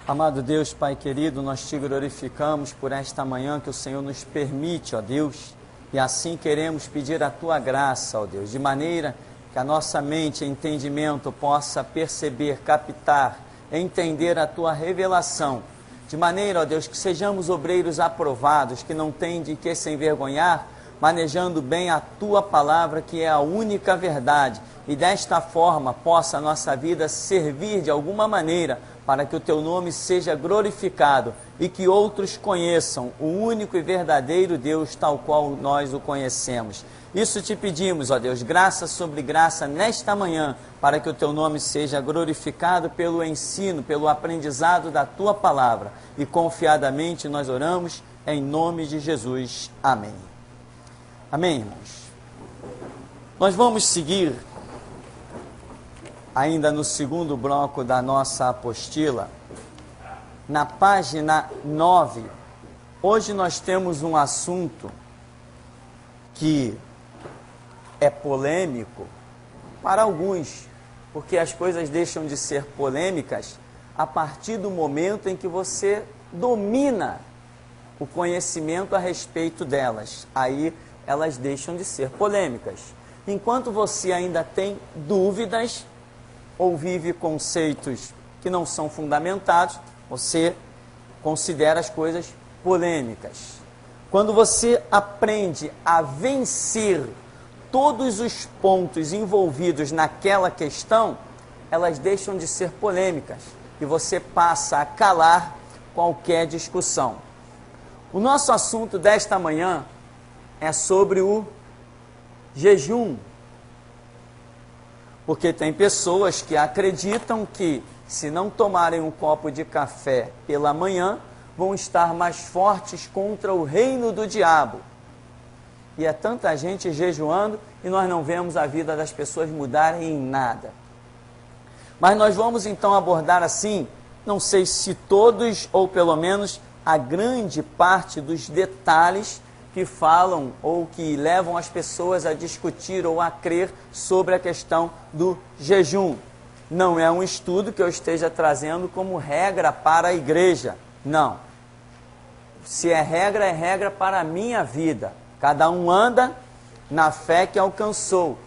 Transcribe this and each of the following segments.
Amado Deus, Pai querido, nós te glorificamos por esta manhã que o Senhor nos permite, ó Deus, e assim queremos pedir a Tua graça, ó Deus, de maneira que a nossa mente e entendimento possa perceber, captar, entender a Tua revelação, de maneira, ó Deus, que sejamos obreiros aprovados, que não tem de que se envergonhar, manejando bem a Tua palavra, que é a única verdade, e desta forma possa a nossa vida servir de alguma maneira para que o Teu nome seja glorificado e que outros conheçam o único e verdadeiro Deus tal qual nós o conhecemos. Isso te pedimos, ó Deus, graça sobre graça nesta manhã, para que o Teu nome seja glorificado pelo ensino, pelo aprendizado da Tua palavra. E confiadamente nós oramos em nome de Jesus. Amém. Amém, irmãos? Nós vamos seguir ainda no segundo bloco da nossa apostila, na página 9. Hoje nós temos um assunto que é polêmico para alguns, porque as coisas deixam de ser polêmicas a partir do momento em que você domina o conhecimento a respeito delas. Aí elas deixam de ser polêmicas. Enquanto você ainda tem dúvidas ou vive conceitos que não são fundamentados, você considera as coisas polêmicas. Quando você aprende a vencer todos os pontos envolvidos naquela questão, elas deixam de ser polêmicas e você passa a calar qualquer discussão. O nosso assunto desta manhã é sobre o jejum. Porque tem pessoas que acreditam que, se não tomarem um copo de café pela manhã, vão estar mais fortes contra o reino do diabo. E é tanta gente jejuando e nós não vemos a vida das pessoas mudarem em nada. Mas nós vamos então abordar assim, não sei se todos ou pelo menos a grande parte dos detalhes que falam ou que levam as pessoas a discutir ou a crer sobre a questão do jejum. Não é um estudo que eu esteja trazendo como regra para a igreja, não. Se é regra para a minha vida. Cada um anda na fé que alcançou.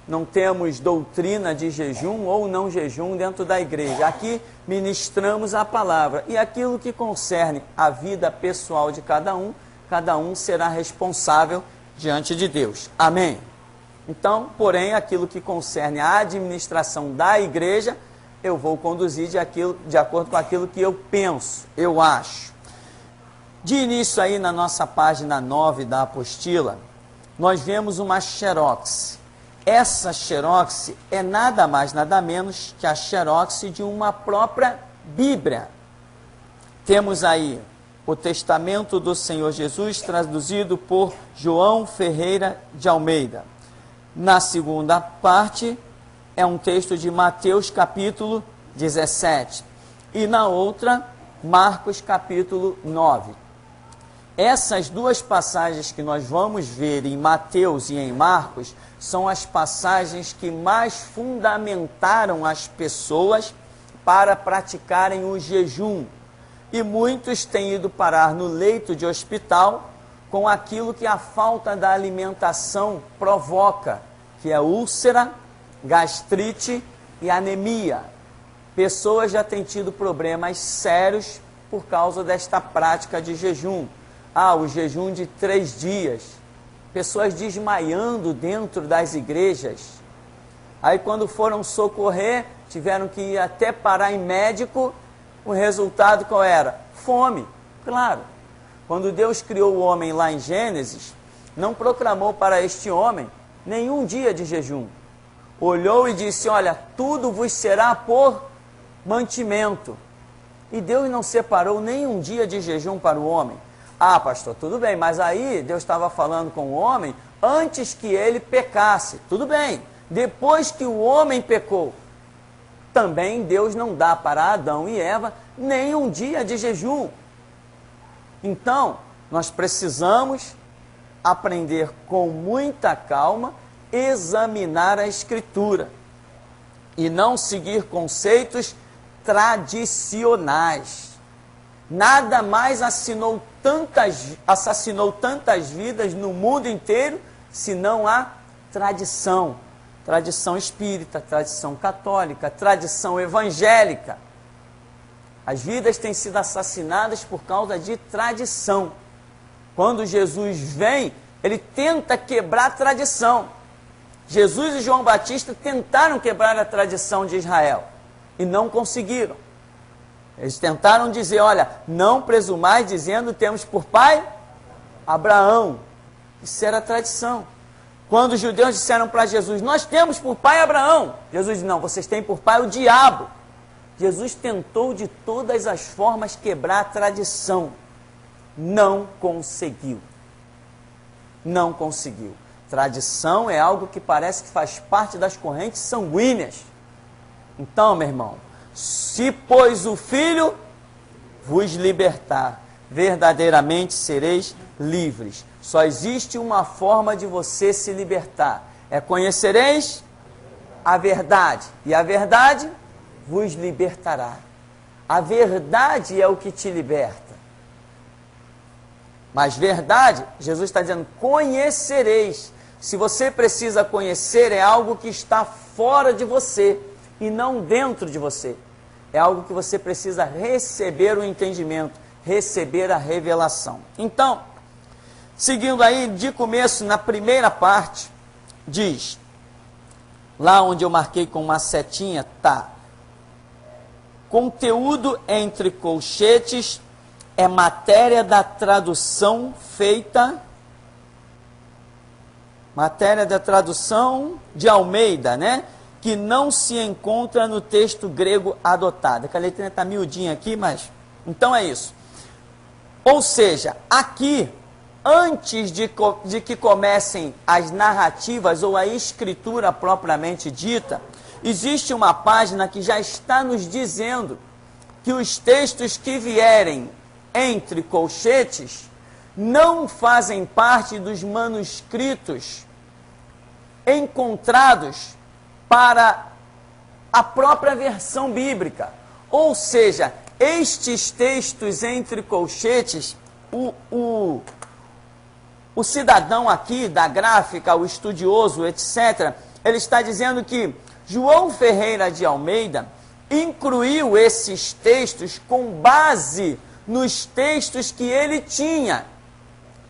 Não temos doutrina de jejum ou não jejum dentro da igreja. Aqui ministramos a palavra e aquilo que concerne a vida pessoal de cada um será responsável diante de Deus. Amém? Então, porém, aquilo que concerne a administração da igreja, eu vou conduzir de acordo com aquilo que eu penso, eu acho. De início aí na nossa página 9 da apostila, nós vemos uma xerox. Essa xerox é nada mais, nada menos que a xerox de uma própria Bíblia. Temos aí o Testamento do Senhor Jesus, traduzido por João Ferreira de Almeida. Na segunda parte, é um texto de Mateus capítulo 17. E na outra, Marcos capítulo 9. Essas duas passagens que nós vamos ver em Mateus e em Marcos, são as passagens que mais fundamentaram as pessoas para praticarem o jejum. E muitos têm ido parar no leito de hospital com aquilo que a falta da alimentação provoca, que é úlcera, gastrite e anemia. Pessoas já têm tido problemas sérios por causa desta prática de jejum. O jejum de 3 dias. Pessoas desmaiando dentro das igrejas. Aí quando foram socorrer, tiveram que ir até parar em médico. O resultado qual era? Fome, claro. Quando Deus criou o homem lá em Gênesis, não proclamou para este homem nenhum dia de jejum. Olhou e disse, olha, tudo vos será por mantimento. E Deus não separou nenhum dia de jejum para o homem. Pastor, tudo bem, mas aí Deus estava falando com o homem antes que ele pecasse. Tudo bem, depois que o homem pecou, também Deus não dá para Adão e Eva nem um dia de jejum. Então, nós precisamos aprender com muita calma, examinar a Escritura e não seguir conceitos tradicionais. Nada mais assassinou tantas vidas no mundo inteiro, senão a tradição. Tradição espírita, tradição católica, tradição evangélica. As vidas têm sido assassinadas por causa de tradição. Quando Jesus vem, ele tenta quebrar a tradição. Jesus e João Batista tentaram quebrar a tradição de Israel e não conseguiram. Eles tentaram dizer, olha, não presumais dizendo temos por pai Abraão. Isso era tradição. Quando os judeus disseram para Jesus, nós temos por pai Abraão. Jesus disse, não, vocês têm por pai o diabo. Jesus tentou de todas as formas quebrar a tradição. Não conseguiu. Não conseguiu. Tradição é algo que parece que faz parte das correntes sanguíneas. Então, meu irmão, se pois o Filho vos libertar, verdadeiramente sereis livres. Só existe uma forma de você se libertar. É conhecereis a verdade. E a verdade vos libertará. A verdade é o que te liberta. Mas verdade, Jesus está dizendo, conhecereis. Se você precisa conhecer, é algo que está fora de você e não dentro de você. É algo que você precisa receber o entendimento, receber a revelação. Então, seguindo aí de começo, na primeira parte, diz, lá onde eu marquei com uma setinha, tá. Conteúdo entre colchetes é matéria da tradução feita, matéria da tradução de Almeida, né? Que não se encontra no texto grego adotado. A letrinha está miudinha aqui, mas... Então é isso. Ou seja, aqui, antes de que comecem as narrativas ou a escritura propriamente dita, existe uma página que já está nos dizendo que os textos que vierem entre colchetes não fazem parte dos manuscritos encontrados para a própria versão bíblica. Ou seja, estes textos entre colchetes, o cidadão aqui da gráfica, o estudioso, etc., ele está dizendo que João Ferreira de Almeida incluiu esses textos com base nos textos que ele tinha.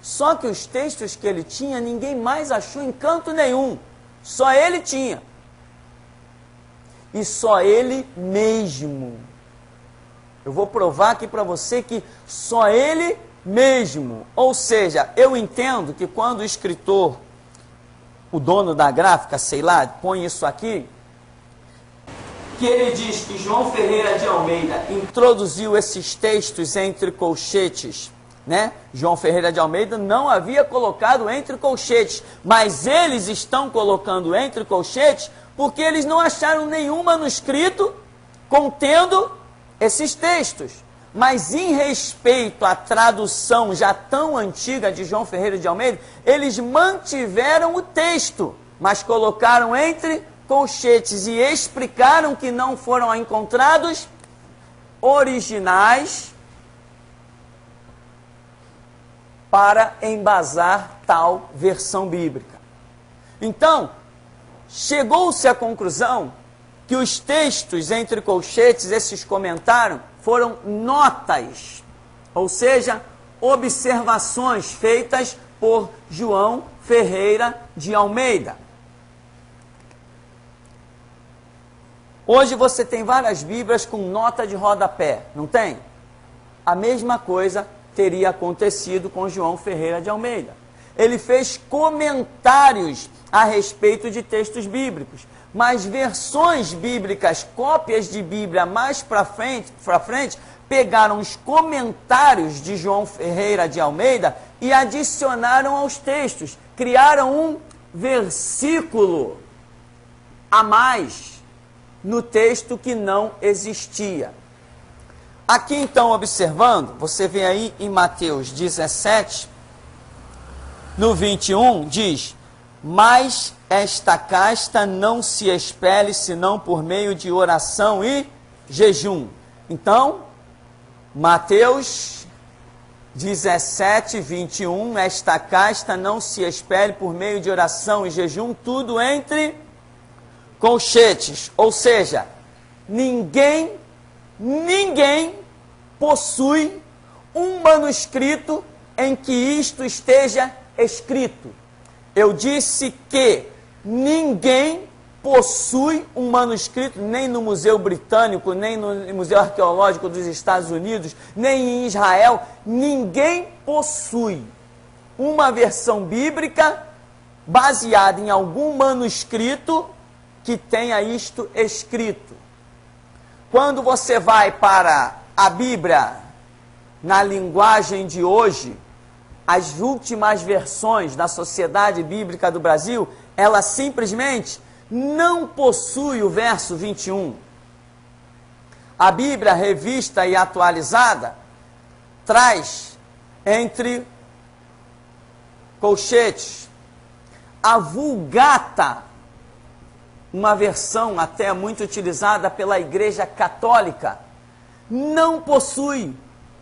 Só que os textos que ele tinha, ninguém mais achou em canto nenhum. Só ele tinha. E só ele mesmo. Eu vou provar aqui para você que só ele mesmo. Ou seja, eu entendo que quando o escritor, o dono da gráfica, sei lá, põe isso aqui, que ele diz que João Ferreira de Almeida introduziu esses textos entre colchetes, né? João Ferreira de Almeida não havia colocado entre colchetes, mas eles estão colocando entre colchetes porque eles não acharam nenhum manuscrito contendo esses textos. Mas em respeito à tradução já tão antiga de João Ferreira de Almeida, eles mantiveram o texto, mas colocaram entre colchetes e explicaram que não foram encontrados originais para embasar tal versão bíblica. Então, chegou-se à conclusão que os textos entre colchetes, esses comentários, foram notas, ou seja, observações feitas por João Ferreira de Almeida. Hoje você tem várias Bíblias com nota de rodapé, não tem? A mesma coisa teria acontecido com João Ferreira de Almeida. Ele fez comentários a respeito de textos bíblicos, mas versões bíblicas, cópias de Bíblia mais para frente, pegaram os comentários de João Ferreira de Almeida e adicionaram aos textos, criaram um versículo a mais no texto que não existia. Aqui então, observando, você vê aí em Mateus 17, no 21, diz: mas esta casta não se expele senão por meio de oração e jejum. Então, Mateus 17, 21, esta casta não se expele por meio de oração e jejum, tudo entre colchetes. Ou seja, ninguém possui um manuscrito em que isto esteja escrito. Eu disse que ninguém possui um manuscrito, nem no Museu Britânico, nem no Museu Arqueológico dos Estados Unidos, nem em Israel. Ninguém possui uma versão bíblica baseada em algum manuscrito que tenha isto escrito. Quando você vai para a Bíblia, na linguagem de hoje, as últimas versões da Sociedade Bíblica do Brasil, ela simplesmente não possui o verso 21. A Bíblia revista e atualizada traz entre colchetes a Vulgata, uma versão até muito utilizada pela Igreja Católica, não possui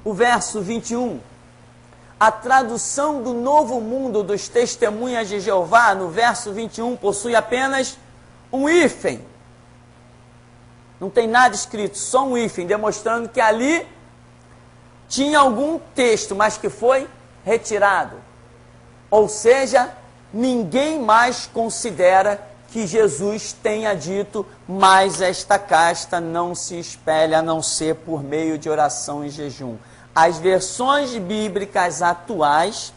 o verso 21. A tradução do Novo Mundo dos Testemunhas de Jeová, no verso 21, possui apenas um hífen. Não tem nada escrito, só um hífen, demonstrando que ali tinha algum texto, mas que foi retirado. Ou seja, ninguém mais considera que Jesus tenha dito, mas esta casta não se espelha a não ser por meio de oração e jejum. As versões bíblicas atuais,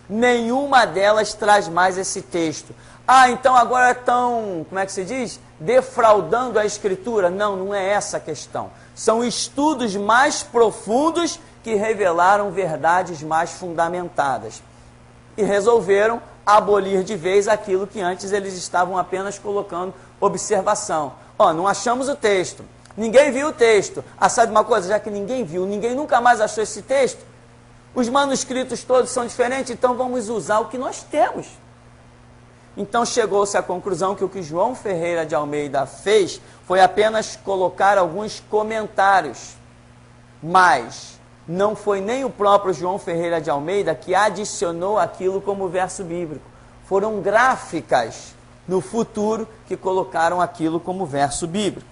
nenhuma delas traz mais esse texto. Ah, então agora estão, como é que se diz? Defraudando a Escritura. Não, não é essa a questão. São estudos mais profundos que revelaram verdades mais fundamentadas. E resolveram abolir de vez aquilo que antes eles estavam apenas colocando observação. Ó, não achamos o texto. Ninguém viu o texto. Ah, sabe uma coisa? Já que ninguém viu, ninguém nunca mais achou esse texto, os manuscritos todos são diferentes, então vamos usar o que nós temos. Então chegou-se à conclusão que o que João Ferreira de Almeida fez foi apenas colocar alguns comentários, mas não foi nem o próprio João Ferreira de Almeida que adicionou aquilo como verso bíblico. Foram gráficas no futuro que colocaram aquilo como verso bíblico.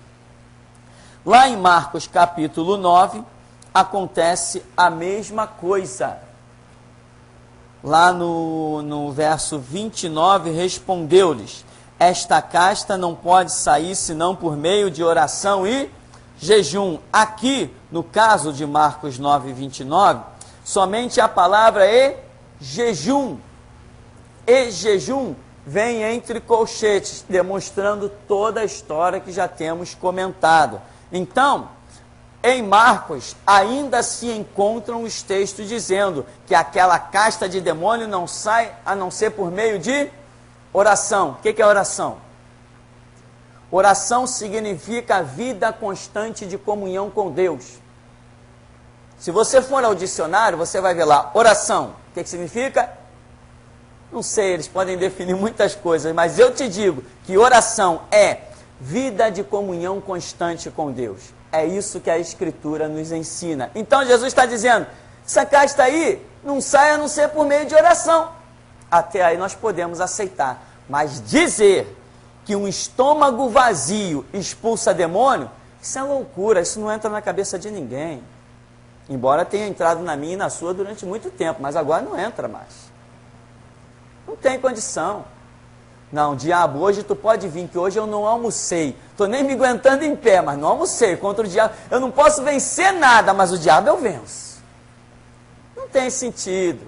Lá em Marcos capítulo 9, acontece a mesma coisa. Lá no verso 29, respondeu-lhes, esta casta não pode sair senão por meio de oração e jejum. Aqui, no caso de Marcos 9, 29, somente a palavra jejum. E jejum vem entre colchetes, demonstrando toda a história que já temos comentado. Então, em Marcos, ainda se encontram os textos dizendo que aquela casta de demônio não sai a não ser por meio de oração. O que é oração? Oração significa vida constante de comunhão com Deus. Se você for ao dicionário, você vai ver lá, oração. O que significa? Não sei, eles podem definir muitas coisas, mas eu te digo que oração é vida de comunhão constante com Deus. É isso que a Escritura nos ensina. Então Jesus está dizendo, essa casta aí não sai a não ser por meio de oração. Até aí nós podemos aceitar. Mas dizer que um estômago vazio expulsa demônio, isso é loucura, isso não entra na cabeça de ninguém. Embora tenha entrado na minha e na sua durante muito tempo, mas agora não entra mais. Não tem condição. Não, diabo, hoje tu pode vir, que hoje eu não almocei. Estou nem me aguentando em pé, mas não almocei contra o diabo. Eu não posso vencer nada, mas o diabo eu venço. Não tem sentido.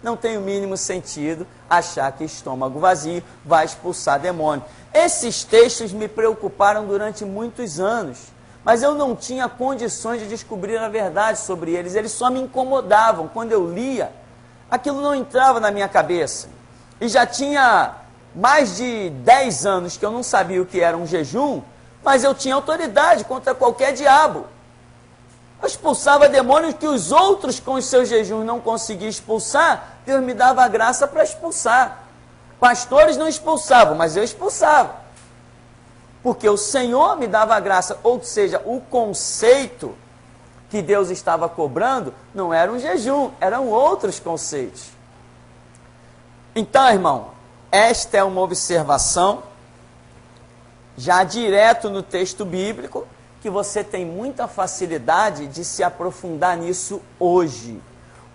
Não tem o mínimo sentido achar que estômago vazio vai expulsar demônio. Esses textos me preocuparam durante muitos anos, mas eu não tinha condições de descobrir a verdade sobre eles. Eles só me incomodavam. Quando eu lia, aquilo não entrava na minha cabeça. E já tinha mais de 10 anos que eu não sabia o que era um jejum, mas eu tinha autoridade contra qualquer diabo. Eu expulsava demônios que os outros com os seus jejuns não conseguiam expulsar, Deus me dava a graça para expulsar. Pastores não expulsavam, mas eu expulsava. Porque o Senhor me dava a graça, ou seja, o conceito que Deus estava cobrando não era um jejum, eram outros conceitos. Então, irmão, esta é uma observação já direto no texto bíblico, que você tem muita facilidade de se aprofundar nisso hoje.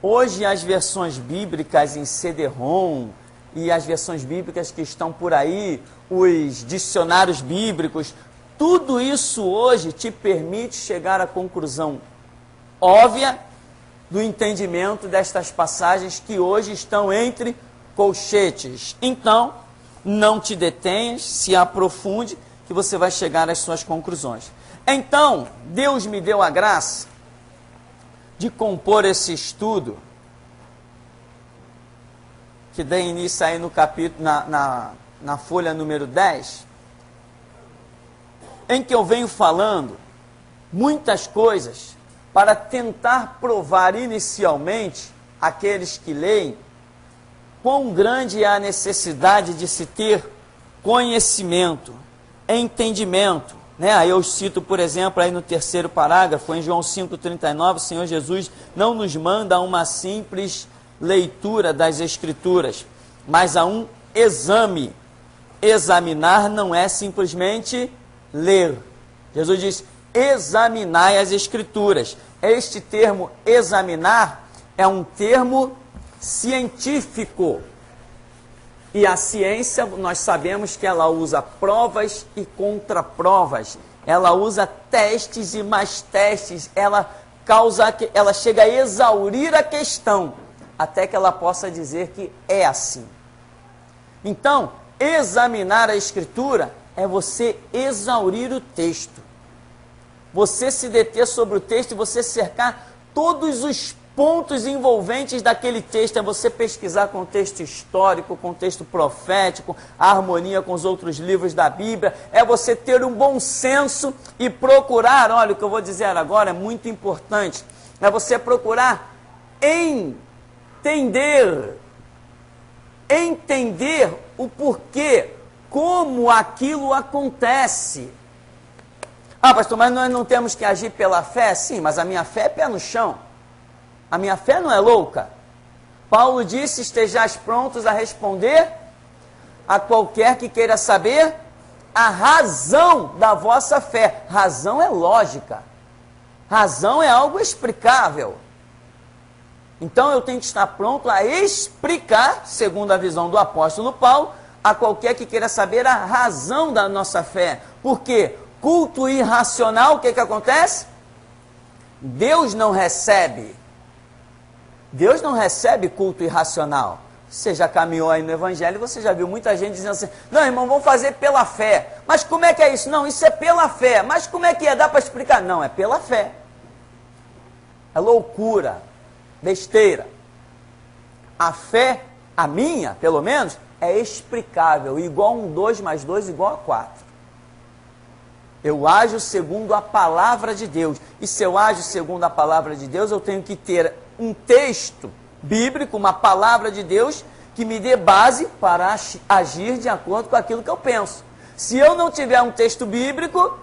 Hoje as versões bíblicas em CD-ROM e as versões bíblicas que estão por aí, os dicionários bíblicos, tudo isso hoje te permite chegar à conclusão óbvia do entendimento destas passagens que hoje estão entre colchetes. Então, não te detenhas, se aprofunde, que você vai chegar às suas conclusões. Então, Deus me deu a graça de compor esse estudo, que dá início aí no capítulo, na folha número 10, em que eu venho falando muitas coisas para tentar provar inicialmente àqueles que leem quão grande é a necessidade de se ter conhecimento, entendimento. Aí eu cito, por exemplo, aí no terceiro parágrafo, em João 5,39, o Senhor Jesus não nos manda uma simples leitura das Escrituras, mas a um exame. Examinar não é simplesmente ler. Jesus diz, examinai as Escrituras. Este termo examinar é um termo científico. E a ciência, nós sabemos que ela usa provas e contraprovas. Ela usa testes e mais testes. Ela chega a exaurir a questão, até que ela possa dizer que é assim. Então, examinar a Escritura é você exaurir o texto. Você se deter sobre o texto e você cercar todos os pontos envolventes daquele texto. É você pesquisar contexto histórico, contexto profético, a harmonia com os outros livros da Bíblia. É você ter um bom senso e procurar, olha, o que eu vou dizer agora é muito importante, é você procurar entender o porquê, como aquilo acontece. Ah, pastor, mas nós não temos que agir pela fé? Sim, mas a minha fé é pé no chão. A minha fé não é louca. Paulo disse, estejais prontos a responder a qualquer que queira saber a razão da vossa fé. Razão é lógica. Razão é algo explicável. Então eu tenho que estar pronto a explicar, segundo a visão do apóstolo Paulo, a qualquer que queira saber a razão da nossa fé. Porque culto irracional, o que acontece? Deus não recebe culto irracional. Você já caminhou aí no Evangelho, você já viu muita gente dizendo assim, não, irmão, vamos fazer pela fé. Mas como é que é isso? Não, isso é pela fé. Mas como é que é? Dá para explicar? Não, é pela fé. É loucura, besteira. A fé, a minha, pelo menos, é explicável. Igual 1, 2 mais 2 igual a 4. Eu ajo segundo a palavra de Deus. E se eu ajo segundo a palavra de Deus, eu tenho que ter um texto bíblico, uma palavra de Deus, que me dê base para agir de acordo com aquilo que eu penso. Se eu não tiver um texto bíblico,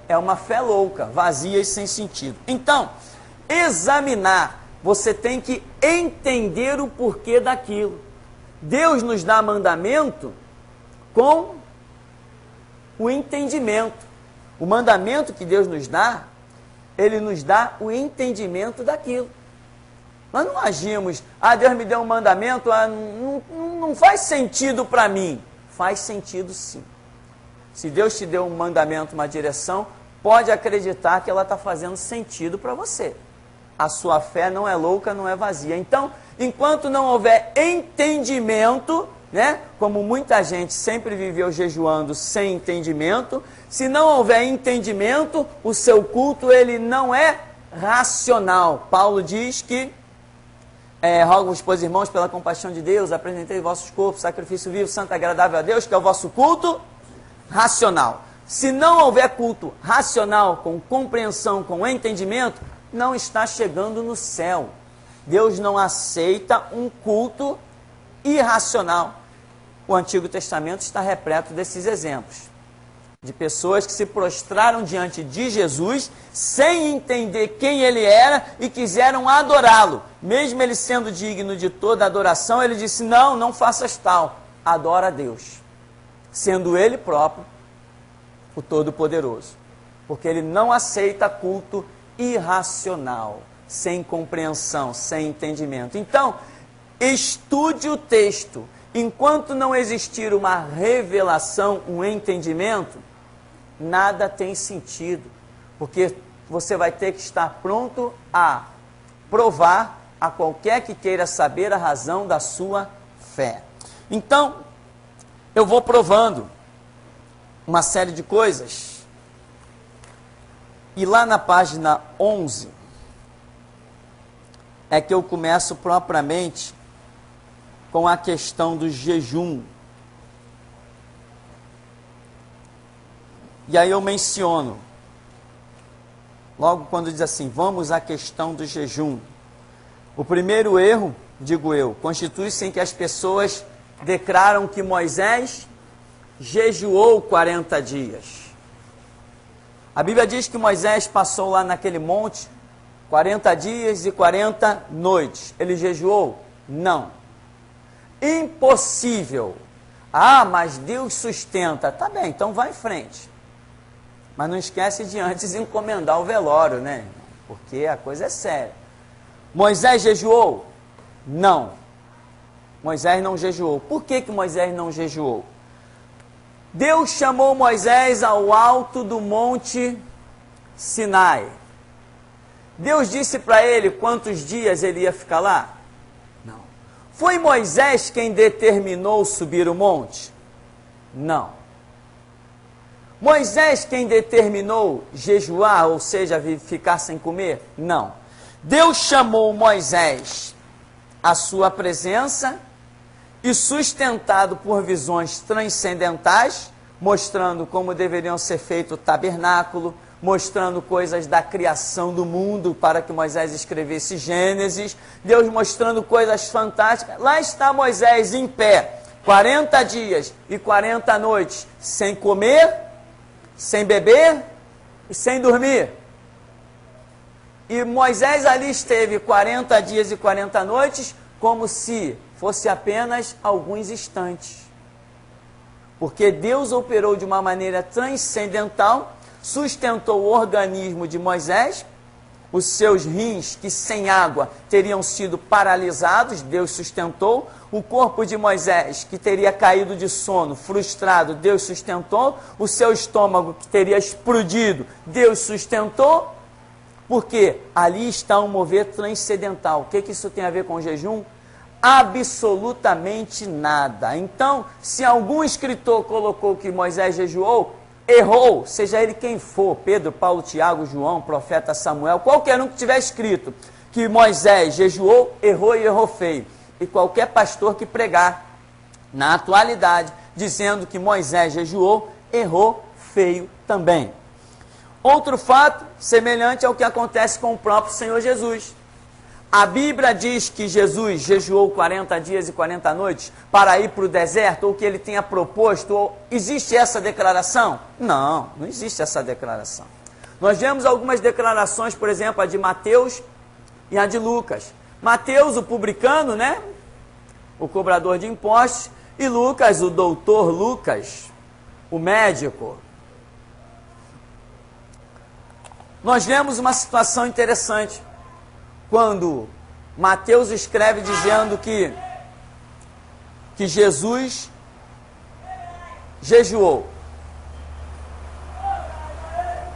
é uma fé louca, vazia e sem sentido. Então, examinar, você tem que entender o porquê daquilo. Deus nos dá mandamento com o entendimento. O mandamento que Deus nos dá, Ele nos dá o entendimento daquilo. Nós não agimos, Deus me deu um mandamento, não faz sentido para mim. Faz sentido sim. Se Deus te deu um mandamento, uma direção, pode acreditar que ela está fazendo sentido para você. A sua fé não é louca, não é vazia. Então, enquanto não houver entendimento, como muita gente sempre viveu jejuando sem entendimento, se não houver entendimento, o seu culto ele não é racional. Paulo diz que, rogo-vos, pois, irmãos, pela compaixão de Deus, apresentei vossos corpos, sacrifício vivo, santo, agradável a Deus, que é o vosso culto racional. Se não houver culto racional, com compreensão, com entendimento, não está chegando no céu. Deus não aceita um culto irracional. O Antigo Testamento está repleto desses exemplos. de pessoas que se prostraram diante de Jesus sem entender quem ele era e quiseram adorá-lo. Mesmo ele sendo digno de toda adoração, ele disse, não, não faças tal, adora a Deus, sendo ele próprio o Todo-Poderoso, porque ele não aceita culto irracional, sem compreensão, sem entendimento. Então, estude o texto. Enquanto não existir uma revelação, um entendimento, nada tem sentido, porque você vai ter que estar pronto a provar a qualquer que queira saber a razão da sua fé. Então, eu vou provando uma série de coisas, e lá na página 11, é que eu começo propriamente com a questão do jejum. E aí eu menciono, logo quando diz assim, vamos à questão do jejum. O primeiro erro, digo eu, constitui-se em que as pessoas declaram que Moisés jejuou 40 dias. A Bíblia diz que Moisés passou lá naquele monte 40 dias e 40 noites. Ele jejuou? Não. Impossível. Ah, mas Deus sustenta. Tá bem, então vai em frente. Mas não esquece de antes encomendar o velório, né? Porque a coisa é séria. Moisés jejuou? Não. Moisés não jejuou. Por que Moisés não jejuou? Deus chamou Moisés ao alto do monte Sinai. Deus disse para ele quantos dias ele ia ficar lá? Não. Foi Moisés quem determinou subir o monte? Não. Moisés quem determinou jejuar, ou seja, ficar sem comer? Não. Deus chamou Moisés à sua presença e sustentado por visões transcendentais, mostrando como deveriam ser feito o tabernáculo, mostrando coisas da criação do mundo para que Moisés escrevesse Gênesis, Deus mostrando coisas fantásticas. Lá está Moisés em pé, 40 dias e 40 noites, sem comer, sem beber e sem dormir. E Moisés ali esteve 40 dias e 40 noites, como se fosse apenas alguns instantes. Porque Deus operou de uma maneira transcendental, sustentou o organismo de Moisés, os seus rins, que sem água teriam sido paralisados, Deus sustentou. O corpo de Moisés, que teria caído de sono, frustrado, Deus sustentou. O seu estômago, que teria explodido, Deus sustentou. Porque ali está um mover transcendental. O que isso tem a ver com o jejum? Absolutamente nada. Então, se algum escritor colocou que Moisés jejuou, errou, seja ele quem for, Pedro, Paulo, Tiago, João, profeta Samuel, qualquer um que tiver escrito que Moisés jejuou, errou e errou feio. E qualquer pastor que pregar na atualidade dizendo que Moisés jejuou, errou feio também. Outro fato semelhante ao que acontece com o próprio Senhor Jesus. A Bíblia diz que Jesus jejuou 40 dias e 40 noites para ir para o deserto, ou que ele tenha proposto, ou existe essa declaração? Não, não existe essa declaração. Nós vemos algumas declarações, por exemplo, a de Mateus e a de Lucas. Mateus, o publicano, né? O cobrador de impostos, e Lucas, o doutor Lucas, o médico. Nós vemos uma situação interessante. Quando Mateus escreve dizendo que Jesus jejuou.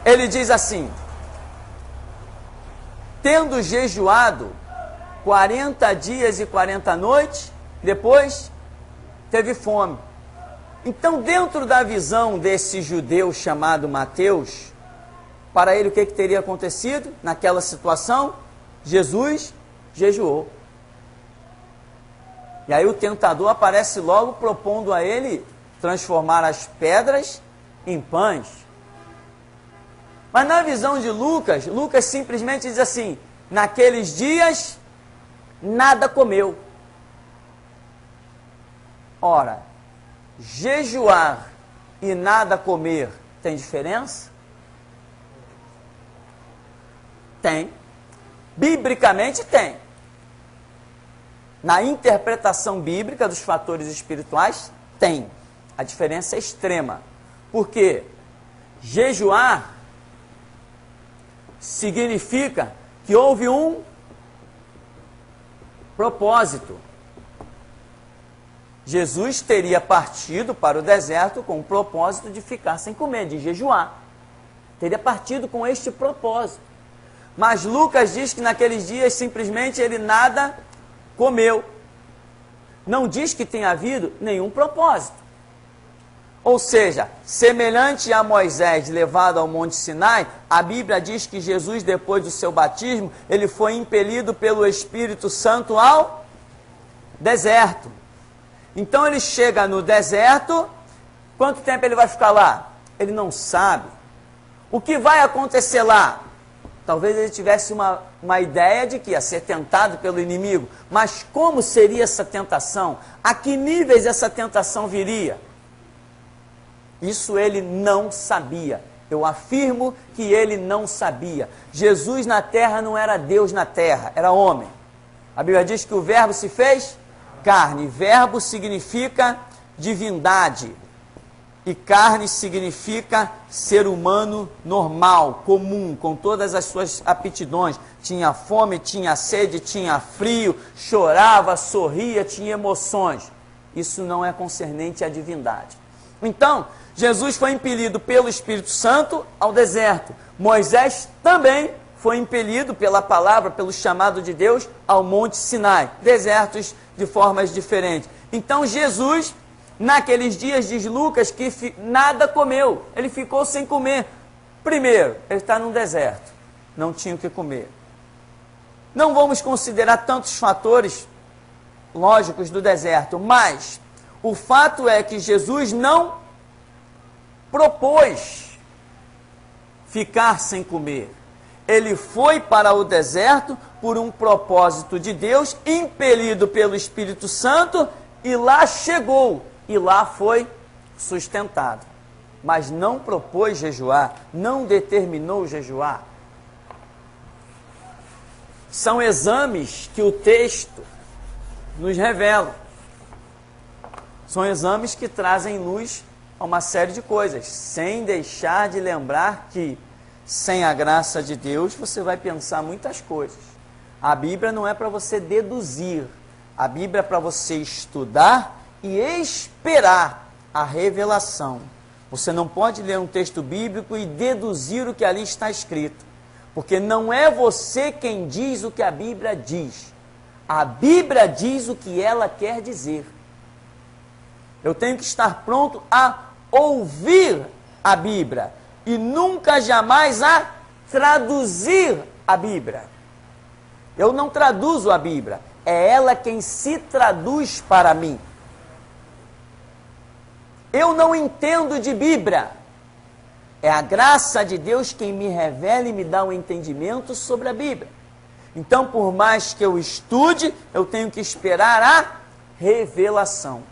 Ele diz assim: tendo jejuado 40 dias e 40 noites, depois teve fome. Então, dentro da visão desse judeu chamado Mateus, para ele o que teria acontecido naquela situação? Jesus jejuou. E aí o tentador aparece logo propondo a ele transformar as pedras em pães. Mas na visão de Lucas, Lucas simplesmente diz assim: naqueles dias nada comeu. Ora, jejuar e nada comer Tem diferença? Tem. Biblicamente tem. Na interpretação bíblica dos fatores espirituais, tem. A diferença é extrema. Por quê? Jejuar significa que houve um propósito. Jesus teria partido para o deserto com o propósito de ficar sem comer, de jejuar. Teria partido com este propósito. Mas Lucas diz que naqueles dias simplesmente ele nada comeu. Não diz que tenha havido nenhum propósito. Ou seja, semelhante a Moisés levado ao Monte Sinai, a Bíblia diz que Jesus, depois do seu batismo, ele foi impelido pelo Espírito Santo ao deserto. Então ele chega no deserto, quanto tempo ele vai ficar lá? Ele não sabe. O que vai acontecer lá? Talvez ele tivesse uma ideia de que ia ser tentado pelo inimigo, mas como seria essa tentação? A que níveis essa tentação viria? Isso ele não sabia. Eu afirmo que ele não sabia. Jesus na terra não era Deus na terra, era homem. A Bíblia diz que o verbo se fez carne. Verbo significa divindade. E carne significa ser humano normal, comum, com todas as suas aptidões. Tinha fome, tinha sede, tinha frio, chorava, sorria, tinha emoções. Isso não é concernente à divindade. Então, Jesus foi impelido pelo Espírito Santo ao deserto. Moisés também foi impelido pela palavra, pelo chamado de Deus, ao Monte Sinai. Desertos de formas diferentes. Então, Jesus, naqueles dias, diz Lucas, que nada comeu. Ele ficou sem comer. Primeiro, ele está num deserto. Não tinha o que comer. Não vamos considerar tantos fatores lógicos do deserto, mas o fato é que Jesus não propôs ficar sem comer. Ele foi para o deserto por um propósito de Deus, impelido pelo Espírito Santo, e lá chegou, e lá foi sustentado. Mas não propôs jejuar, não determinou jejuar. São exames que o texto nos revela. São exames que trazem luz a uma série de coisas, sem deixar de lembrar que, sem a graça de Deus, você vai pensar muitas coisas. A Bíblia não é para você deduzir, a Bíblia é para você estudar e esperar a revelação. Você não pode ler um texto bíblico e deduzir o que ali está escrito, porque não é você quem diz o que a Bíblia diz. A Bíblia diz o que ela quer dizer. Eu tenho que estar pronto a ouvir a Bíblia e nunca jamais a traduzir a Bíblia. Eu não traduzo a Bíblia, é ela quem se traduz para mim. Eu não entendo de Bíblia, é a graça de Deus quem me revela e me dá um entendimento sobre a Bíblia. Então, por mais que eu estude, eu tenho que esperar a revelação.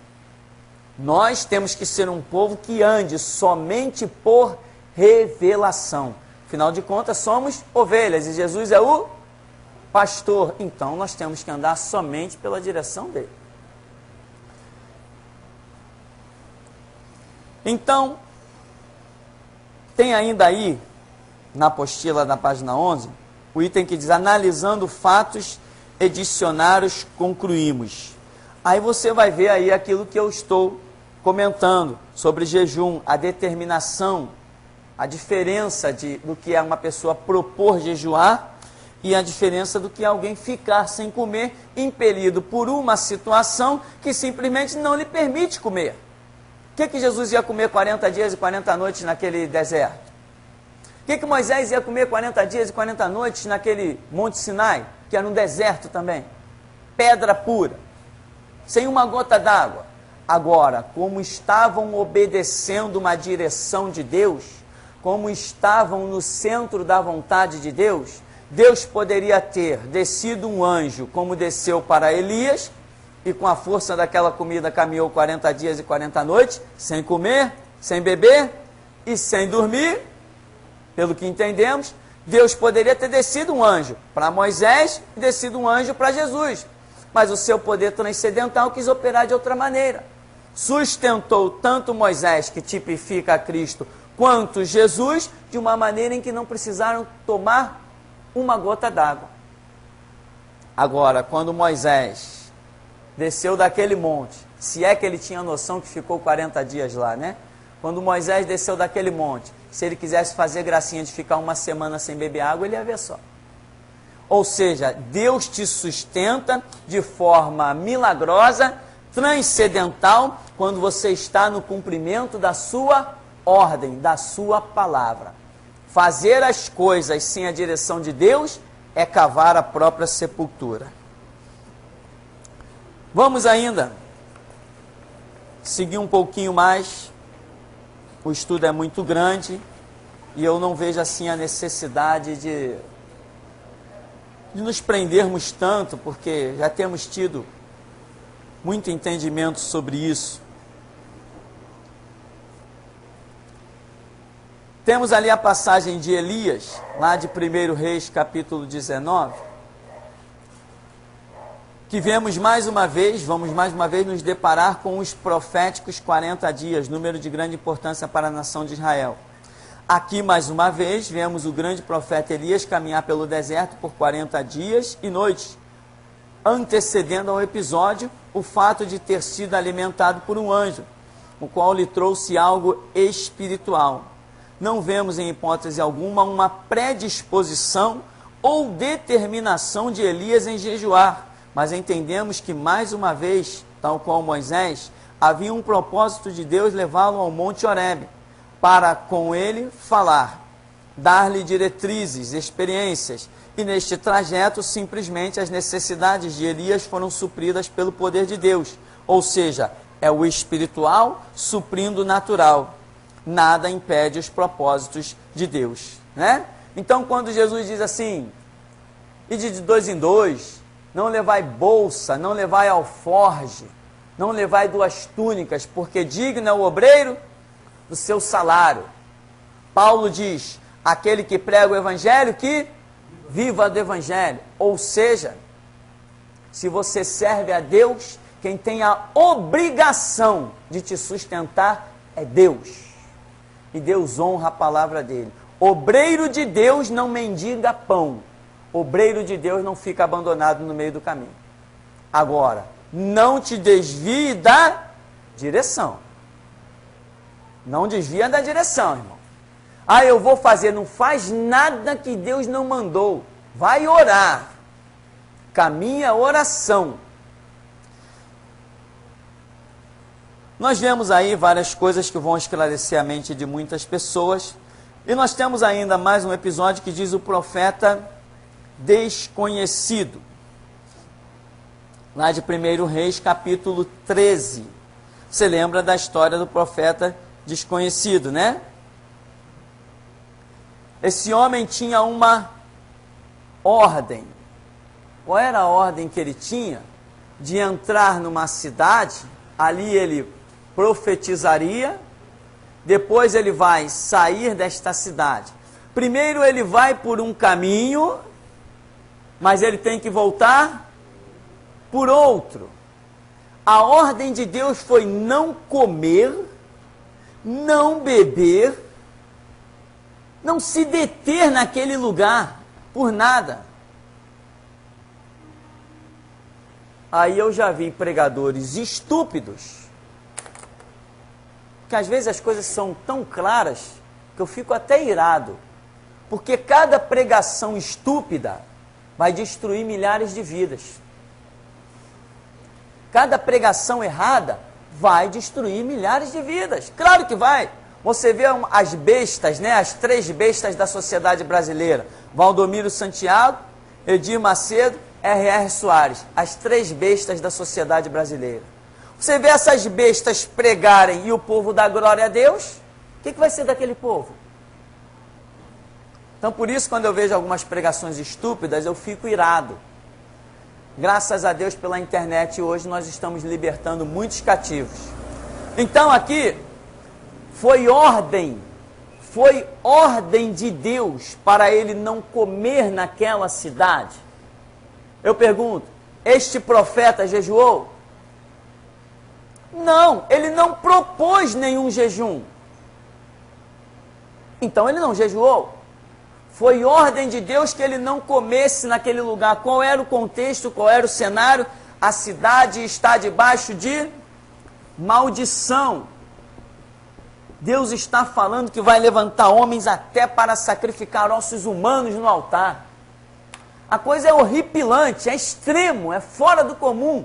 Nós temos que ser um povo que ande somente por revelação. Afinal de contas, somos ovelhas e Jesus é o pastor. Então, nós temos que andar somente pela direção dele. Então, tem ainda aí, na apostila da página 11, o item que diz, analisando fatos edicionários, concluímos. Aí você vai ver aí aquilo que eu estou comentando sobre jejum, a determinação, a diferença do que é uma pessoa propor jejuar e a diferença do que é alguém ficar sem comer, impelido por uma situação que simplesmente não lhe permite comer. O que Jesus ia comer 40 dias e 40 noites naquele deserto? O que Moisés ia comer 40 dias e 40 noites naquele Monte Sinai, que era um deserto também? Pedra pura, sem uma gota d'água. Agora, como estavam obedecendo uma direção de Deus, como estavam no centro da vontade de Deus, Deus poderia ter descido um anjo, como desceu para Elias, e com a força daquela comida caminhou 40 dias e 40 noites, sem comer, sem beber, e sem dormir, pelo que entendemos, Deus poderia ter descido um anjo para Moisés e descido um anjo para Jesus. Mas o seu poder transcendental quis operar de outra maneira. Sustentou tanto Moisés, que tipifica a Cristo, quanto Jesus, de uma maneira em que não precisaram tomar uma gota d'água. Agora, quando Moisés desceu daquele monte, se é que ele tinha noção que ficou 40 dias lá, né? Quando Moisés desceu daquele monte, se ele quisesse fazer gracinha de ficar uma semana sem beber água, ele ia ver só. Ou seja, Deus te sustenta de forma milagrosa, transcendental, quando você está no cumprimento da sua ordem, da sua palavra. Fazer as coisas sem a direção de Deus é cavar a própria sepultura. Vamos ainda seguir um pouquinho mais. O estudo é muito grande e eu não vejo assim a necessidade de nos prendermos tanto, porque já temos tido muito entendimento sobre isso. Temos ali a passagem de Elias, lá de 1 Reis, capítulo 19, que vamos mais uma vez nos deparar com os proféticos 40 dias, número de grande importância para a nação de Israel. Aqui, mais uma vez, vemos o grande profeta Elias caminhar pelo deserto por 40 dias e noites, antecedendo ao episódio o fato de ter sido alimentado por um anjo, o qual lhe trouxe algo espiritual. Não vemos em hipótese alguma uma predisposição ou determinação de Elias em jejuar, mas entendemos que, mais uma vez, tal qual Moisés, havia um propósito de Deus levá-lo ao Monte Horebe, para com ele falar, dar-lhe diretrizes, experiências, e neste trajeto, simplesmente, as necessidades de Elias foram supridas pelo poder de Deus, ou seja, é o espiritual suprindo o natural. Nada impede os propósitos de Deus, né? Então, quando Jesus diz assim, ide de 2 em 2, não levai bolsa, não levai alforge, não levai 2 túnicas, porque digno é o obreiro do seu salário. Paulo diz, aquele que prega o evangelho, que viva do evangelho. Ou seja, se você serve a Deus, quem tem a obrigação de te sustentar é Deus. E Deus honra a palavra dele. Obreiro de Deus não mendiga pão. Obreiro de Deus não fica abandonado no meio do caminho. Agora, não te desvie da direção. Não desvia da direção, irmão. Ah, eu vou fazer. Não faz nada que Deus não mandou. Vai orar. Caminha oração. Nós vemos aí várias coisas que vão esclarecer a mente de muitas pessoas. E nós temos ainda mais um episódio que diz o profeta desconhecido. Lá de 1 Reis, capítulo 13. Você lembra da história do profeta desconhecido, né? Esse homem tinha uma ordem. Qual era a ordem que ele tinha? De entrar numa cidade, ali ele profetizaria, depois ele vai sair desta cidade. Primeiro ele vai por um caminho, mas ele tem que voltar por outro. A ordem de Deus foi não comer, não beber, não se deter naquele lugar por nada. Aí eu já vi pregadores estúpidos, que às vezes as coisas são tão claras que eu fico até irado, porque cada pregação estúpida vai destruir milhares de vidas. Cada pregação errada vai destruir milhares de vidas. Claro que vai. Você vê as bestas, né? As 3 bestas da sociedade brasileira. Valdomiro Santiago, Edir Macedo, R.R. Soares. As 3 bestas da sociedade brasileira. Você vê essas bestas pregarem e o povo dá glória a Deus, o que vai ser daquele povo? Então, por isso, quando eu vejo algumas pregações estúpidas, eu fico irado. Graças a Deus pela internet, hoje nós estamos libertando muitos cativos. Então, aqui, foi ordem foi ordem de Deus para ele não comer naquela cidade? Eu pergunto, este profeta jejuou? Não, ele não propôs nenhum jejum. Então ele não jejuou. Foi ordem de Deus que ele não comesse naquele lugar. Qual era o contexto, qual era o cenário? A cidade está debaixo de maldição. Deus está falando que vai levantar homens até para sacrificar ossos humanos no altar. A coisa é horripilante, é extremo, é fora do comum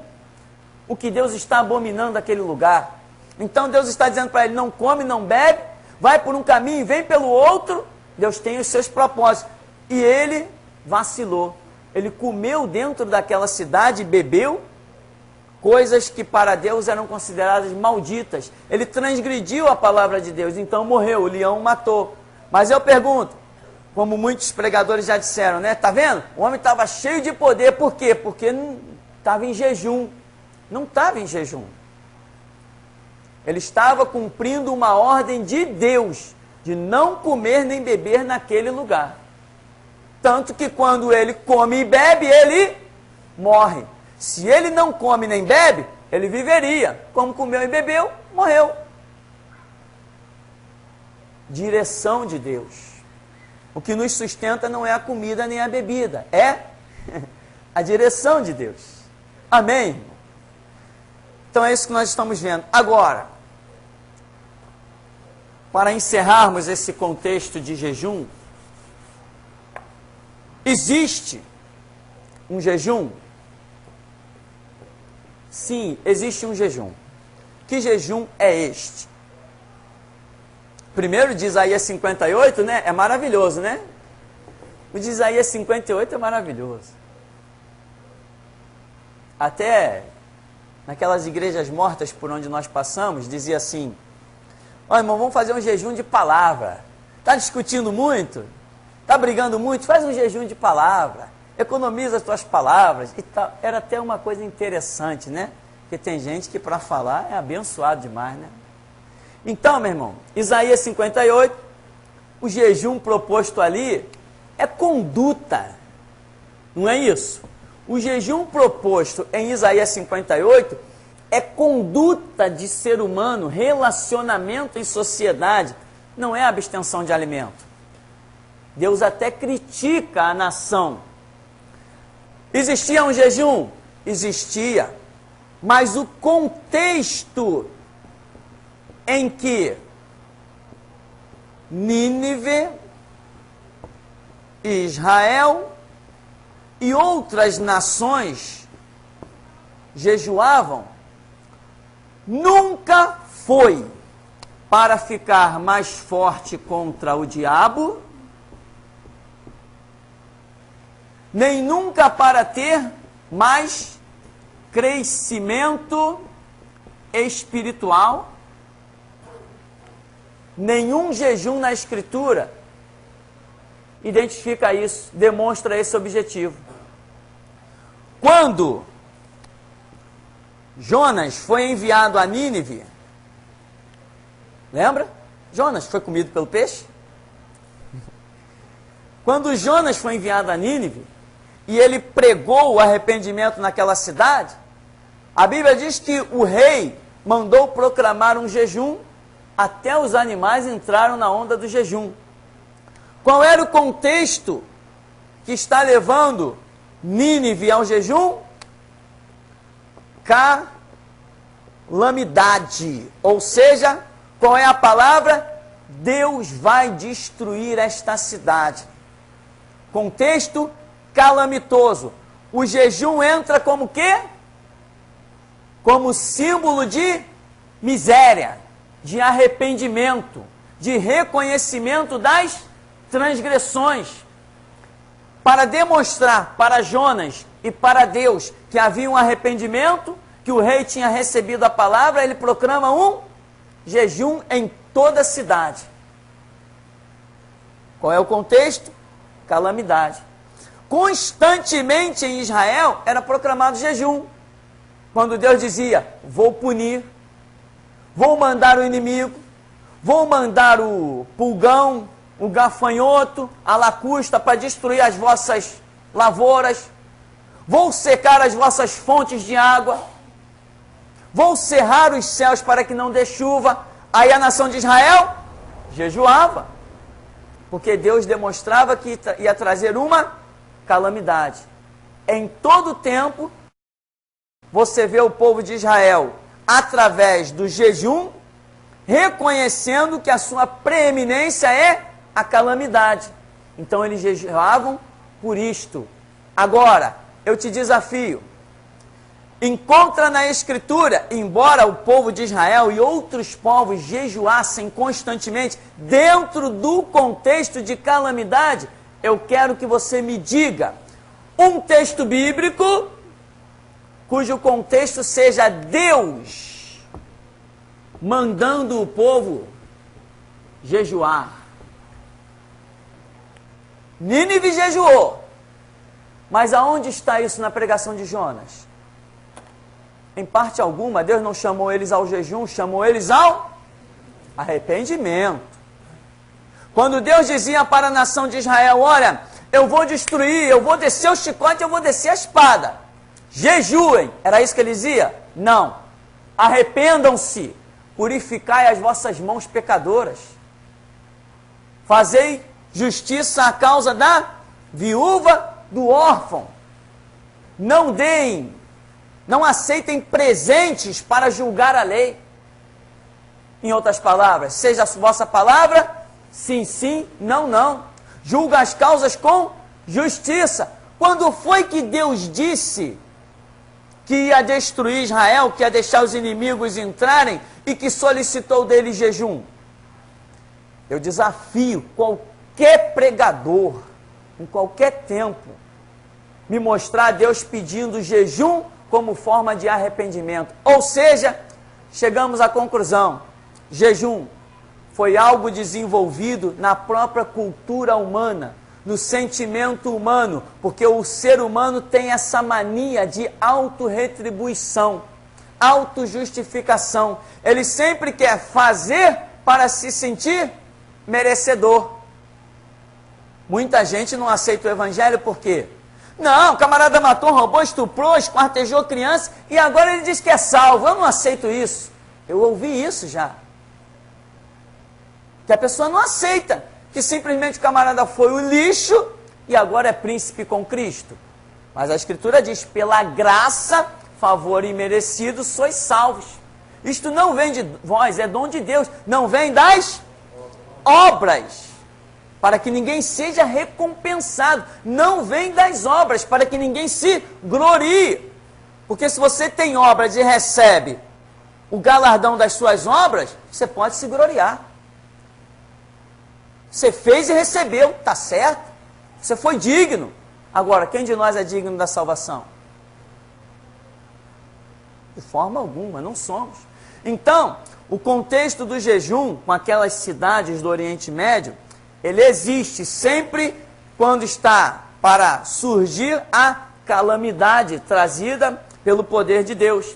o que Deus está abominando naquele lugar. Então Deus está dizendo para ele, não come, não bebe, vai por um caminho e vem pelo outro. Deus tem os seus propósitos. E ele vacilou. Ele comeu dentro daquela cidade e bebeu coisas que para Deus eram consideradas malditas. Ele transgrediu a palavra de Deus, então morreu, o leão o matou. Mas eu pergunto, como muitos pregadores já disseram, né? Tá vendo? O homem estava cheio de poder, por quê? Porque estava em jejum. Não estava em jejum. Ele estava cumprindo uma ordem de Deus, de não comer nem beber naquele lugar. Tanto que quando ele come e bebe, ele morre. Se ele não come nem bebe, ele viveria. Como comeu e bebeu, morreu. Direção de Deus. O que nos sustenta não é a comida nem a bebida, é a direção de Deus. Amém, irmão? Então é isso que nós estamos vendo. Agora, para encerrarmos esse contexto de jejum, existe um jejum? Sim, existe um jejum. Que jejum é este? Primeiro de Isaías 58, né? É maravilhoso, né? O de Isaías 58 é maravilhoso. Até naquelas igrejas mortas por onde nós passamos, dizia assim, ó irmão, vamos fazer um jejum de palavra. Está discutindo muito? Está brigando muito? Faz um jejum de palavra. Economiza as tuas palavras e tal. Era até uma coisa interessante, né? Porque tem gente que para falar é abençoado demais, né? Então, meu irmão, Isaías 58, o jejum proposto ali é conduta, não é isso? O jejum proposto em Isaías 58 é conduta de ser humano, relacionamento em sociedade, não é abstenção de alimento. Deus até critica a nação. Existia um jejum? Existia. Mas o contexto em que Nínive, Israel e outras nações jejuavam, nunca foi para ficar mais forte contra o diabo, nem nunca para ter mais crescimento espiritual. Nenhum jejum na Escritura identifica isso, demonstra esse objetivo. Quando Jonas foi enviado a Nínive, lembra? Jonas foi comido pelo peixe? Quando Jonas foi enviado a Nínive, e ele pregou o arrependimento naquela cidade, a Bíblia diz que o rei mandou proclamar um jejum, até os animais entraram na onda do jejum. Qual era o contexto que está levando Nínive ao jejum? Calamidade. Ou seja, qual é a palavra? Deus vai destruir esta cidade. Contexto calamitoso. O jejum entra como quê? Como símbolo de miséria, de arrependimento, de reconhecimento das transgressões, para demonstrar para Jonas e para Deus que havia um arrependimento, que o rei tinha recebido a palavra, ele proclama um jejum em toda a cidade. Qual é o contexto? Calamidade. Constantemente em Israel era proclamado jejum. Quando Deus dizia, vou punir, vou mandar o inimigo, vou mandar o pulgão, o gafanhoto, a lacusta para destruir as vossas lavouras, vou secar as vossas fontes de água, vou cerrar os céus para que não dê chuva. Aí a nação de Israel jejuava, porque Deus demonstrava que ia trazer uma calamidade. Em todo tempo, você vê o povo de Israel, através do jejum, reconhecendo que a sua preeminência é a calamidade. Então eles jejuavam por isto. Agora, eu te desafio, encontra na Escritura, embora o povo de Israel e outros povos jejuassem constantemente, dentro do contexto de calamidade, eu quero que você me diga um texto bíblico cujo contexto seja Deus mandando o povo jejuar. Nínive jejuou, mas aonde está isso na pregação de Jonas? Em parte alguma, Deus não chamou eles ao jejum, chamou eles ao arrependimento. Quando Deus dizia para a nação de Israel, olha, eu vou destruir, eu vou descer o chicote, eu vou descer a espada. Jejuem, era isso que ele dizia? Não. Arrependam-se, purificai as vossas mãos pecadoras. Fazei justiça à causa da viúva, do órfão. Não deem, não aceitem presentes para julgar a lei. Em outras palavras, seja a vossa palavra, sim, sim, não, não. Julga as causas com justiça. Quando foi que Deus disse que ia destruir Israel, que ia deixar os inimigos entrarem e que solicitou dele jejum? Eu desafio qualquer pregador, em qualquer tempo, me mostrar Deus pedindo jejum como forma de arrependimento. Ou seja, chegamos à conclusão, jejum foi algo desenvolvido na própria cultura humana, no sentimento humano, porque o ser humano tem essa mania de autorretribuição, autojustificação. Ele sempre quer fazer para se sentir merecedor. Muita gente não aceita o evangelho por quê? Não, o camarada matou, roubou, estuprou, esquartejou criança e agora ele diz que é salvo. Eu não aceito isso. Eu ouvi isso já. Que a pessoa não aceita, que simplesmente o camarada foi o lixo e agora é príncipe com Cristo. Mas a Escritura diz, pela graça, favor imerecido, sois salvos. Isto não vem de vós, é dom de Deus, não vem das obras, para que ninguém seja recompensado. Não vem das obras, para que ninguém se glorie. Porque se você tem obras e recebe o galardão das suas obras, você pode se gloriar. Você fez e recebeu, está certo? Você foi digno. Agora, quem de nós é digno da salvação? De forma alguma, não somos. Então, o contexto do jejum com aquelas cidades do Oriente Médio, ele existe sempre quando está para surgir a calamidade trazida pelo poder de Deus.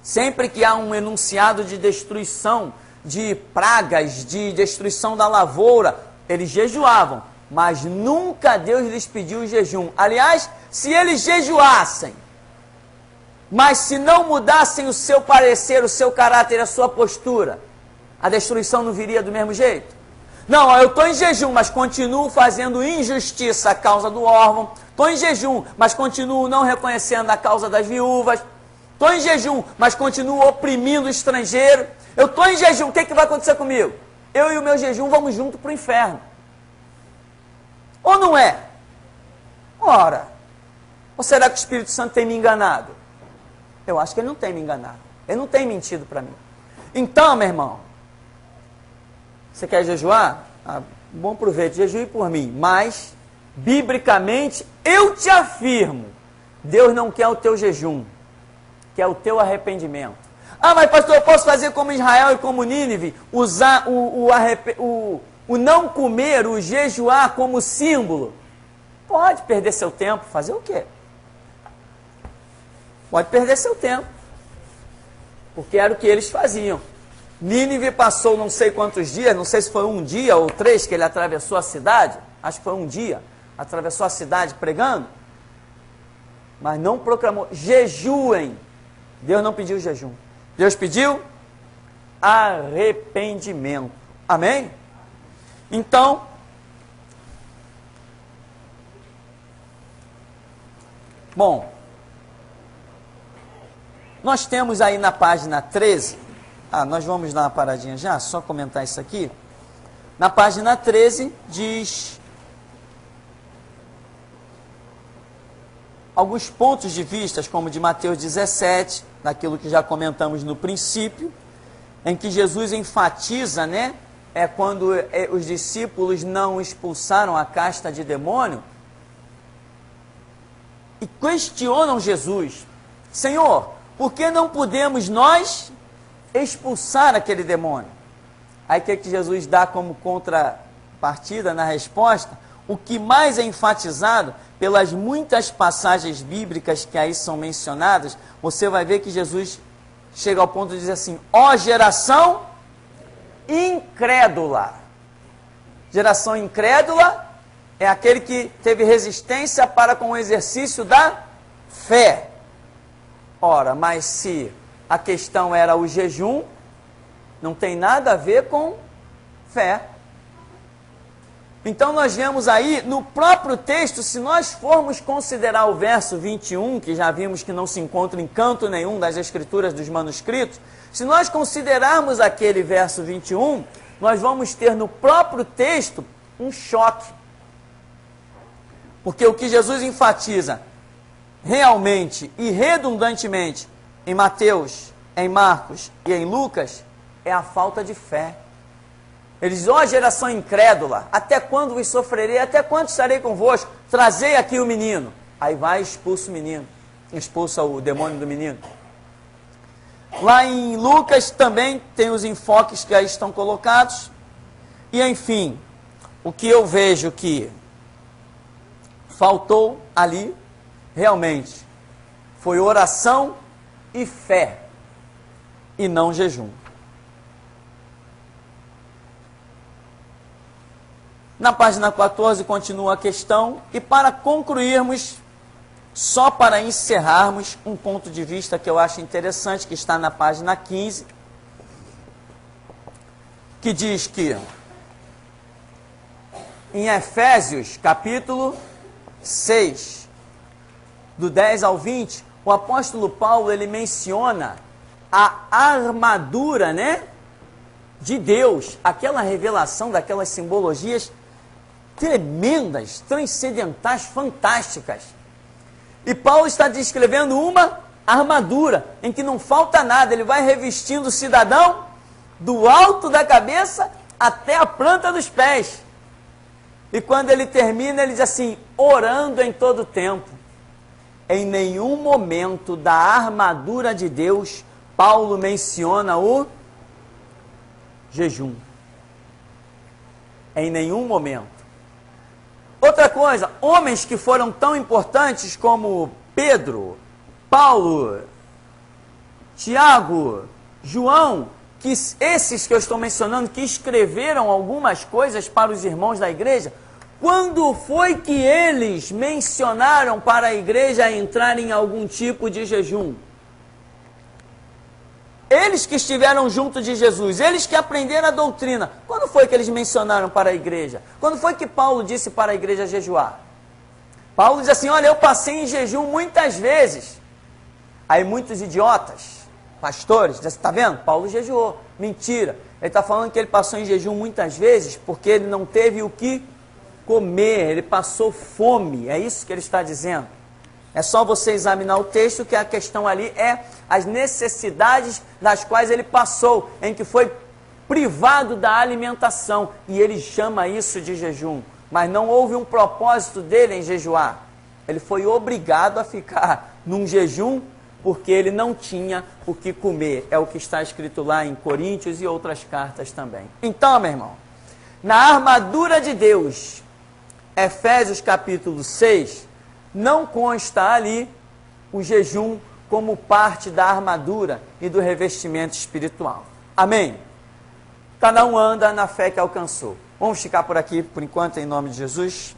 Sempre que há um enunciado de destruição, de pragas, de destruição da lavoura, eles jejuavam, mas nunca Deus lhes pediu o jejum. Aliás, se eles jejuassem, mas se não mudassem o seu parecer, o seu caráter, a sua postura, a destruição não viria do mesmo jeito? Não, eu estou em jejum, mas continuo fazendo injustiça à causa do órfão, estou em jejum, mas continuo não reconhecendo a causa das viúvas, estou em jejum, mas continuo oprimindo o estrangeiro. Eu estou em jejum, o que vai acontecer comigo? Eu e o meu jejum vamos junto para o inferno. Ou não é? Ora, ou será que o Espírito Santo tem me enganado? Eu acho que ele não tem me enganado. Ele não tem mentido para mim. Então, meu irmão, você quer jejuar? Bom proveito, jejue por mim. Mas, biblicamente, eu te afirmo, Deus não quer o teu jejum, quer o teu arrependimento. Ah, mas pastor, eu posso fazer como Israel e como Nínive, usar o não comer, o jejuar como símbolo? Pode perder seu tempo, fazer o quê? Pode perder seu tempo, porque era o que eles faziam. Nínive passou não sei quantos dias, não sei se foi um dia ou 3 que ele atravessou a cidade, acho que foi um dia, atravessou a cidade pregando, mas não proclamou, jejuem. Deus não pediu jejum, Deus pediu arrependimento. Amém? Então, bom, nós temos aí na página 13, nós vamos dar uma paradinha já, só comentar isso aqui. Na página 13 diz alguns pontos de vista, como de Mateus 17, daquilo que já comentamos no princípio, em que Jesus enfatiza, né, quando os discípulos não expulsaram a casta de demônio, e questionam Jesus, Senhor, por que não podemos nós expulsar aquele demônio? Aí o que Jesus dá como contrapartida na resposta? O que mais é enfatizado pelas muitas passagens bíblicas que aí são mencionadas, você vai ver que Jesus chega ao ponto de dizer assim, ó geração incrédula. Geração incrédula é aquele que teve resistência para com o exercício da fé. Ora, mas se a questão era o jejum, não tem nada a ver com fé. Então nós vemos aí, no próprio texto, se nós formos considerar o verso 21, que já vimos que não se encontra em canto nenhum das escrituras dos manuscritos, se nós considerarmos aquele verso 21, nós vamos ter no próprio texto um choque. Porque o que Jesus enfatiza realmente e redundantemente em Mateus, em Marcos e em Lucas, é a falta de fé. Ele diz, ó geração incrédula, até quando vos sofrerei, até quando estarei convosco? Trazei aqui o menino. Aí vai e expulsa o menino, expulsa o demônio do menino. Lá em Lucas também tem os enfoques que aí estão colocados. E enfim, o que eu vejo que faltou ali, realmente, foi oração e fé, e não jejum. Na página 14 continua a questão, e para concluirmos, só para encerrarmos, um ponto de vista que eu acho interessante, que está na página 15, que diz que, em Efésios, capítulo 6, do 10 ao 20, o apóstolo Paulo, ele menciona a armadura, né, de Deus, aquela revelação daquelas simbologias tremendas, transcendentais, fantásticas. E Paulo está descrevendo uma armadura, em que não falta nada, ele vai revestindo o cidadão do alto da cabeça até a planta dos pés. E quando ele termina, ele diz assim, orando em todo tempo. Em nenhum momento da armadura de Deus, Paulo menciona o jejum. Em nenhum momento. Outra coisa, homens que foram tão importantes como Pedro, Paulo, Tiago, João, que esses que eu estou mencionando, que escreveram algumas coisas para os irmãos da igreja, quando foi que eles mencionaram para a igreja entrar em algum tipo de jejum? Eles que estiveram junto de Jesus, eles que aprenderam a doutrina, quando foi que eles mencionaram para a igreja? Quando foi que Paulo disse para a igreja jejuar? Paulo diz assim, olha, eu passei em jejum muitas vezes. Aí muitos idiotas, pastores, dizem, está vendo? Paulo jejuou. Mentira. Ele está falando que ele passou em jejum muitas vezes porque ele não teve o que comer, ele passou fome. É isso que ele está dizendo. É só você examinar o texto, que a questão ali é as necessidades das quais ele passou, em que foi privado da alimentação, e ele chama isso de jejum. Mas não houve um propósito dele em jejuar. Ele foi obrigado a ficar num jejum, porque ele não tinha o que comer. É o que está escrito lá em Coríntios e outras cartas também. Então, meu irmão, na armadura de Deus, Efésios capítulo 6, não consta ali o jejum como parte da armadura e do revestimento espiritual. Amém? cada um anda na fé que alcançou. Vamos ficar por aqui, por enquanto, em nome de Jesus.